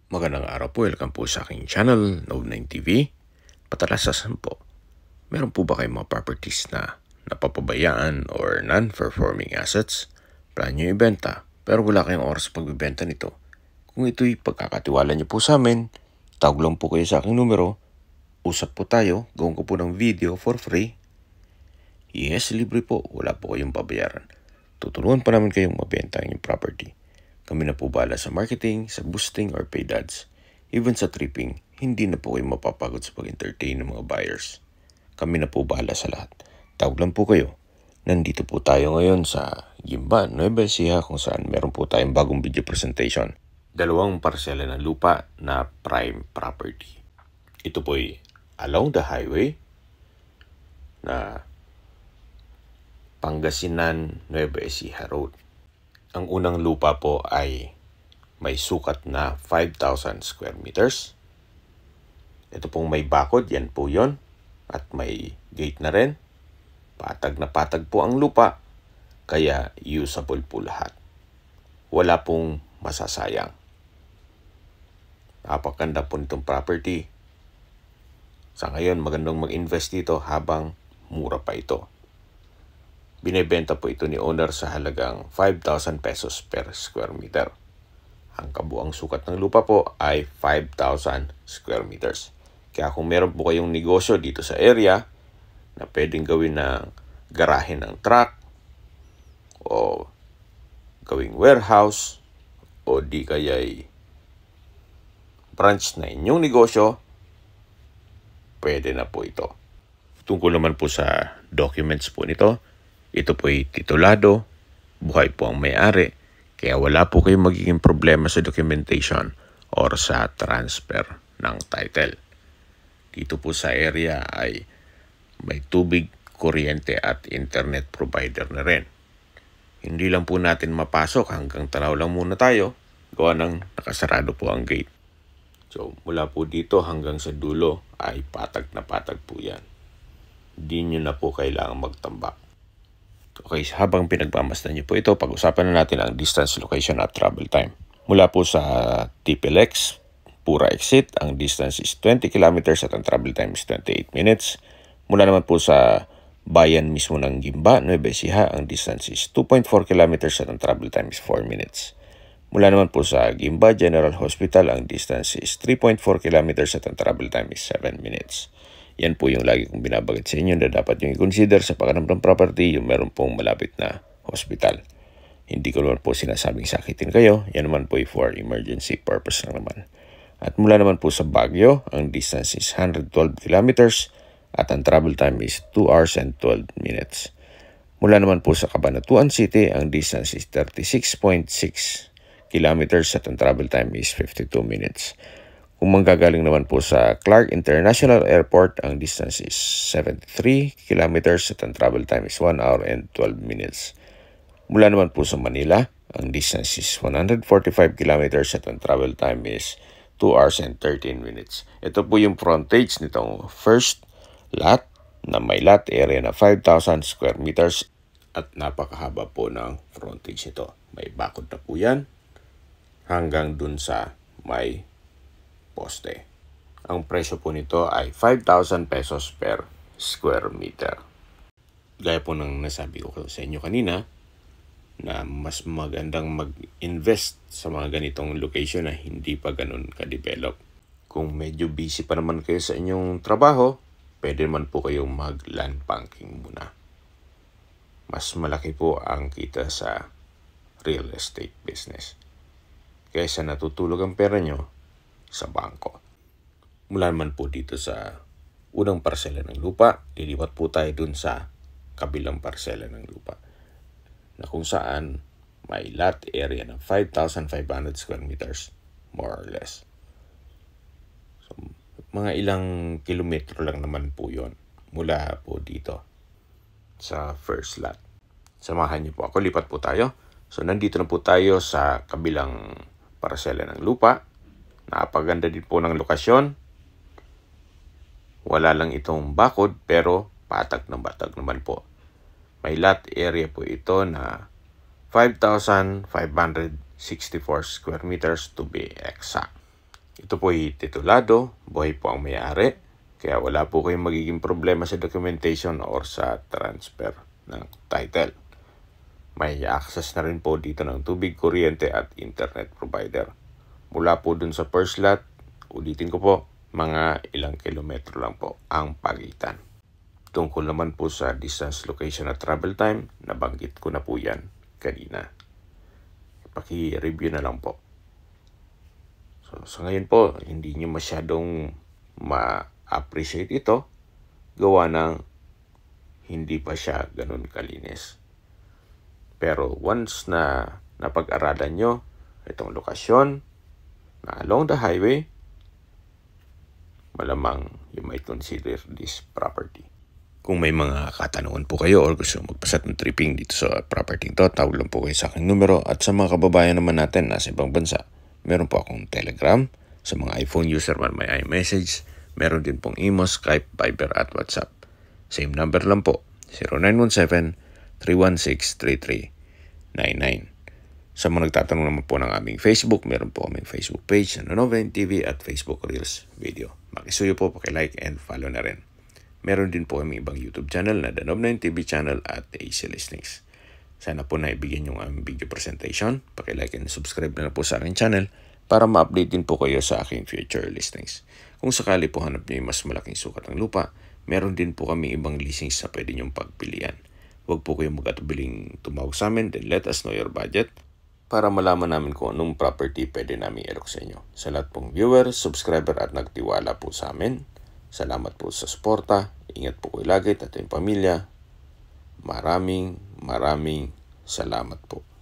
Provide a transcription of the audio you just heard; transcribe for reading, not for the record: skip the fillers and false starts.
Magandang araw po, welcome po sa aking channel, Nov9 TV. Patalasasan po, meron po ba kayong mga properties na napapabayaan or non-performing assets? Plan nyo ibenta, pero wala kayong oras pagbibenta nito. Kung ito'y pagkakatiwala nyo po sa amin, tawag lang po kayo sa aking numero, usap po tayo, gawin ko po ng video for free. Yes, libre po, wala po kayong babayaran. Tutulungan pa namin kayong mabenta ang inyong property. Kami na po bahala sa marketing, sa boosting or paid ads. Even sa tripping, hindi na po kayo mapapagod sa pag-entertain ng mga buyers. Kami na po bahala sa lahat. Tawag lang po kayo. Nandito po tayo ngayon sa Gimba, Nueva Ecija, kung saan meron po tayong bagong video presentation. Dalawang parsela ng lupa na prime property. Ito po'y along the highway na Pangasinan, Nueva Ecija Road. Ang unang lupa po ay may sukat na 5,000 square meters. Ito pong may bakod, yan po yon. At may gate na rin. Patag na patag po ang lupa, kaya usable po lahat. Wala pong masasayang. Napakaganda po nitong property. Sa ngayon, magandang mag-invest dito habang mura pa ito. Binebenta po ito ni owner sa halagang 5,000 pesos per square meter. Ang kabuang sukat ng lupa po ay 5,000 square meters. Kaya kung meron po kayong negosyo dito sa area na pwedeng gawin ng garahe ng truck o gawing warehouse o di kaya'y branch na inyong negosyo, pwede na po ito. Tungkol naman po sa documents po nito, ito po ay titulado, buhay po ang may-ari, kaya wala po kayong magiging problema sa documentation or sa transfer ng title. Dito po sa area ay may tubig, kuryente at internet provider na rin. Hindi lang po natin mapasok, hanggang tanaw lang muna tayo, gawa ng nakasarado po ang gate. So mula po dito hanggang sa dulo ay patag na patag po yan. Hindi nyo na po kailangang magtambak. Okay, habang pinagmamasdan niyo po ito, pag-usapan na natin ang distance, location at travel time. Mula po sa TPLX, Pura exit, ang distance is 20 kilometers at ang travel time is 28 minutes. Mula naman po sa bayan mismo ng Gimba, Nueva Ecija, ang distance is 2.4 kilometers at ang travel time is 4 minutes. Mula naman po sa Gimba General Hospital, ang distance is 3.4 kilometers at ang travel time is 7 minutes. Yan po yung lagi kong binabanggit sa inyo na dapat yung i-consider sa paghanap ng property, yung meron pong malapit na hospital. Hindi ko naman po sinasabing sakitin kayo, yan naman po for emergency purpose lang naman. At mula naman po sa Baguio, ang distance is 112 kilometers at ang travel time is 2 hours and 12 minutes. Mula naman po sa Cabanatuan City, ang distance is 36.6 kilometers at ang travel time is 52 minutes. Kung manggagaling naman po sa Clark International Airport, ang distance is 73 kilometers at ang travel time is 1 hour and 12 minutes. Mula naman po sa Manila, ang distance is 145 kilometers at ang travel time is 2 hours and 13 minutes. Ito po yung frontage nitong first lot na may lot area na 5,000 square meters at napakahaba po ng frontage nito. May bakod na po yan hanggang dun sa may poste. Ang presyo po nito ay 5,000 pesos per square meter. Gaya po ng nasabi ko sa inyo kanina na mas magandang mag-invest sa mga ganitong location na hindi pa ganun ka-develop. Kung medyo busy pa naman kayo sa inyong trabaho, pwede naman po kayong mag-land banking muna. Mas malaki po ang kita sa real estate business kaysa natutulog ang pera nyo sa bangko. Mula naman po dito sa unang parsela ng lupa, lilipat po tayo dun sa kabilang parsela ng lupa na kung saan may lot area ng 5,500 square meters more or less. So, mga ilang kilometro lang naman po yon mula po dito sa first lot. Samahan niyo po ako, lipat po tayo. So nandito na po tayo sa kabilang parsela ng lupa. Napaganda din po ng lokasyon. Wala lang itong bakod pero patag na batag naman po. May lot area po ito na 5,564 square meters to be exact. Ito po ay titulado, buhay po ang may-ari, kaya wala po kayong magiging problema sa documentation or sa transfer ng title. May access na rin po dito ng tubig, kuryente at internet provider. Mula po dun sa first lot, ulitin ko po, mga ilang kilometro lang po ang pagitan. Tungkol naman po sa distance, location at travel time, nabanggit ko na po yan kanina. Paki-review na lang po. So, sa ngayon po, hindi nyo masyadong ma-appreciate ito gawa ng hindi pa siya ganun kalinis. Pero once na napag-aralan nyo itong lokasyon na along the highway, malamang you might consider this property. Kung may mga katanungan po kayo or gusto magpasat ng tripping dito sa property to, tawag lang po kayo sa aking numero. At sa mga kababayan naman natin nasa ibang bansa, meron po akong Telegram. Sa mga iPhone user man may iMessage. Meron din pong Imo, Skype, Viber at WhatsApp. Same number lang po, 0917-316-3399. Sa mga nagtatanong naman po ng aming Facebook, meron po kaming Facebook page na Noven TV at Facebook Reels video. Makisuyo po, pakilike and follow na rin. Meron din po kami ibang YouTube channel na The Noven TV channel at The Easy Listenings. Sana po naibigyan yung aming video presentation. Pakilike and subscribe na po sa aking channel para ma-update din po kayo sa aking future listings. Kung sakali po hanap niyo yung mas malaking sukat ng lupa, meron din po kami ibang listings na pwede niyong pagpilian. Huwag po kayong mag-atubiling tumawag sa amin, then let us know your budget para malaman namin kung anong property pwede namin i-alok sa inyo. Sa lahat pong viewer, subscriber at nagtiwala po sa amin, salamat po sa suporta. Ingat po kayo lagi at yung pamilya. Maraming salamat po.